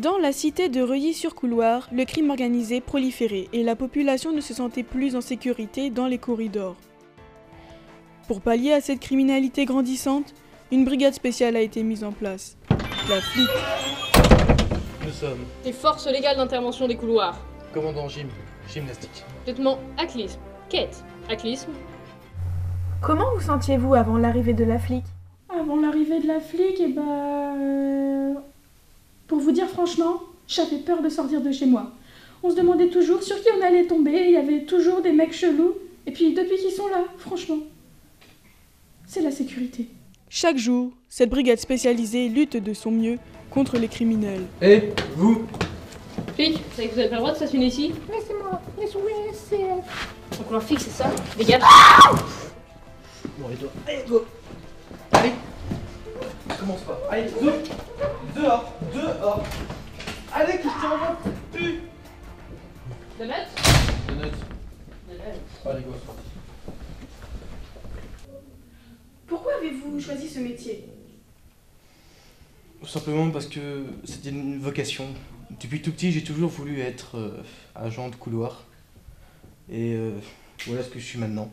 Dans la cité de Reuilly-sur-Couloir, le crime organisé proliférait et la population ne se sentait plus en sécurité dans les corridors. Pour pallier à cette criminalité grandissante, une brigade spéciale a été mise en place. La FLIC. Nous sommes les forces légales d'intervention des couloirs. commandant gym, gymnastique. Lieutenant Aclisme. Quête. Aclisme. Comment vous sentiez-vous avant l'arrivée de la FLIC? Avant l'arrivée de la flic, pour vous dire franchement, j'avais peur de sortir de chez moi. On se demandait toujours sur qui on allait tomber, il y avait toujours des mecs chelous, et puis depuis qu'ils sont là, franchement, c'est la sécurité. Chaque jour, cette brigade spécialisée lutte de son mieux contre les criminels. Et vous? Flic, vous savez que vous avez pas le droit de stationner ici? Laissez-moi, laissez-moi, c'est... Donc on leur fixe, c'est ça? Dégage. Bon, et toi? Allez, go! Allez! Commence pas. Allez, dehors! Dehors! Allez, que je t'envoie! Plus! De notes? Allez, go, c'est parti. Pourquoi avez-vous choisi ce métier? Tout simplement parce que c'était une vocation. Depuis tout petit, j'ai toujours voulu être agent de couloir. Et voilà ce que je suis maintenant.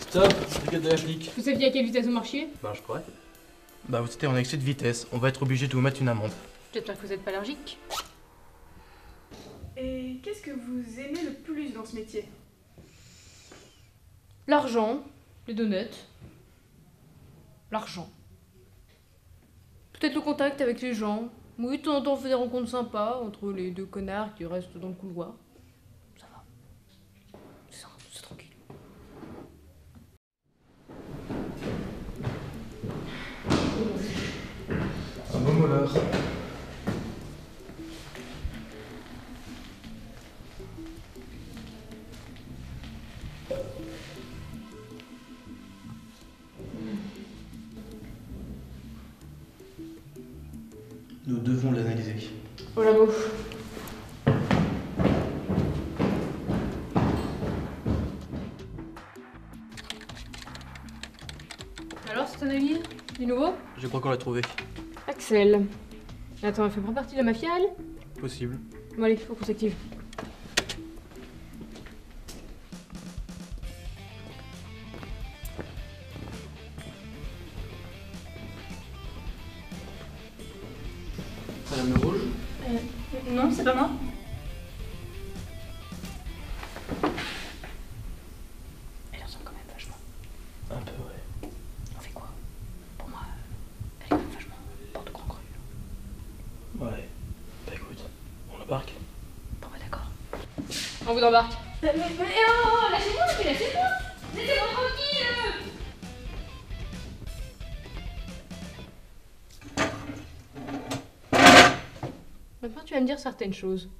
Stop, brigade de la flic. Vous saviez à quelle vitesse vous marchiez? Ben, je pourrais. Bah, vous étiez en excès de vitesse. On va être obligé de vous mettre une amende. J'espère que vous n'êtes pas allergique. Et qu'est-ce que vous aimez le plus dans ce métier? L'argent, les donuts, l'argent. Peut-être le contact avec les gens. Oui, de temps en temps on fait des rencontres sympas entre les deux connards qui restent dans le couloir. Ça va. C'est tranquille. Un bon moleur. Nous devons l'analyser. Oh la bouche. Alors, cette analyse? Du nouveau? Je crois qu'on l'a trouvé. Axel. Attends, elle fait pas partie de la mafia, elle? Possible. Bon allez, faut qu'on s'active. Madame le rouge? Non, c'est pas moi. Elle ressemble quand même vachement. Un peu, ouais. On fait quoi? Pour moi, elle est quand même vachement porte grand cru. Ouais. Bah écoute, on embarque. Bon bah d'accord. On vous embarque. Mais oh, lâchez-moi, lâchez-moi! Laissez-moi tranquille! Maintenant tu vas me dire certaines choses.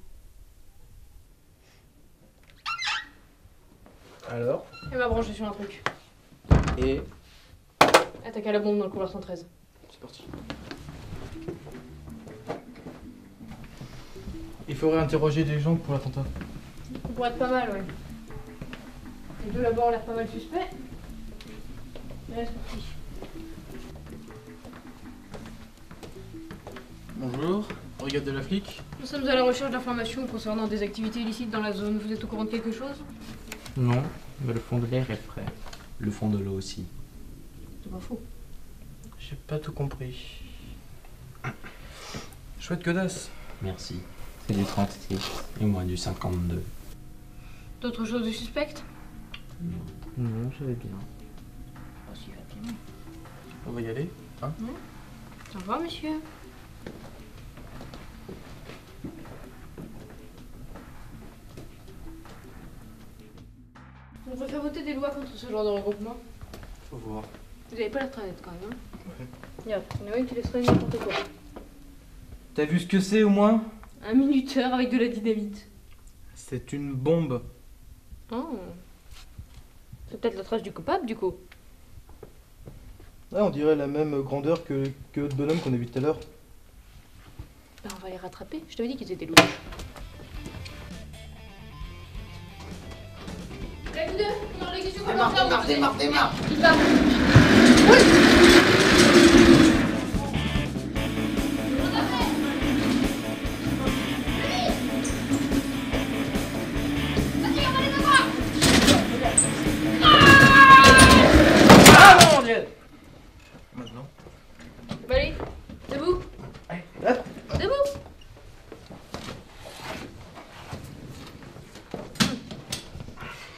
Alors? Elle m'a branché sur un truc. Et? Attaque à la bombe dans le couloir 113. C'est parti. Il faudrait interroger des gens pour l'attentat. On pourrait être pas mal, ouais. Les deux là-bas ont l'air pas mal suspects. Allez, c'est parti. Bonjour, brigade de la flic. Nous sommes à la recherche d'informations concernant des activités illicites dans la zone. Vous êtes au courant de quelque chose? Non, mais le fond de l'air est frais. Le fond de l'eau aussi. C'est pas faux. J'ai pas tout compris. Chouette godasse. Merci. C'est du 36 et moi du 52. D'autres choses de suspectes? Non, je vais bien. Oh, si, va bien. On va y aller, hein? Au revoir, monsieur. On peut faire voter des lois contre ce genre de regroupement. Faut voir. Vous avez pas l'air très net quand même, hein? Ouais. Regarde, il y en a une qui laisserait n'importe quoi. T'as vu ce que c'est au moins? Un minuteur avec de la dynamite. C'est une bombe. Oh. C'est peut-être la trace du coupable, du coup. Ah, on dirait la même grandeur que l'autre bonhomme qu'on a vu tout à l'heure. Ben, on va les rattraper. Je t'avais dit qu'ils étaient louches. Vous deux, dans l'exécution, Démarre. Il va. Ah non, Dieu. Maintenant. Allez, debout. Allez, hop. Debout.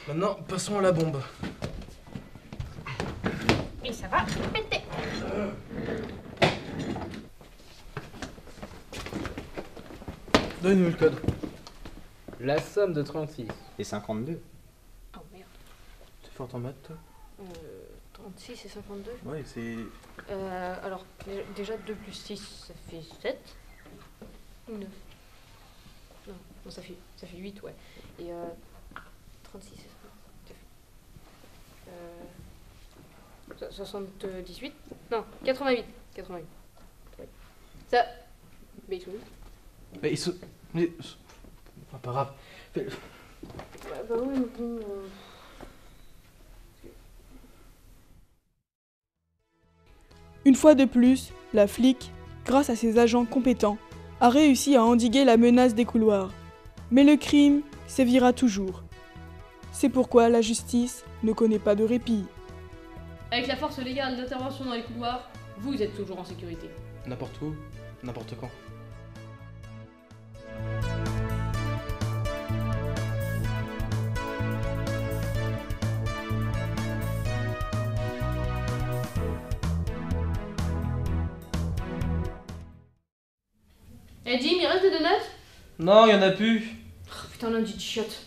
Maintenant, passons à la bombe. Et ça va péter. Donne-nous le code. La somme de 36 et 52. Oh merde. T'es fort en maths, toi? 36 et 52. Ouais, c'est... Alors, déjà 2 plus 6, ça fait 7. Ou 9. Non, ça fait 8, ouais. Et 36 et 50. 78. Non, 88. 88. Ouais. Ça. Mais ils sont où? Mais ils sont... Mais... Enfin, pas grave. Fais- Bah oui, mais bon. Une fois de plus, la flic, grâce à ses agents compétents, a réussi à endiguer la menace des couloirs. Mais le crime sévira toujours. C'est pourquoi la justice ne connaît pas de répit. Avec la force légale d'intervention dans les couloirs, vous êtes toujours en sécurité. N'importe où, n'importe quand. Eh Jim, il reste des donuts? Non, y en a plus. Oh, putain, lundi de chiotte.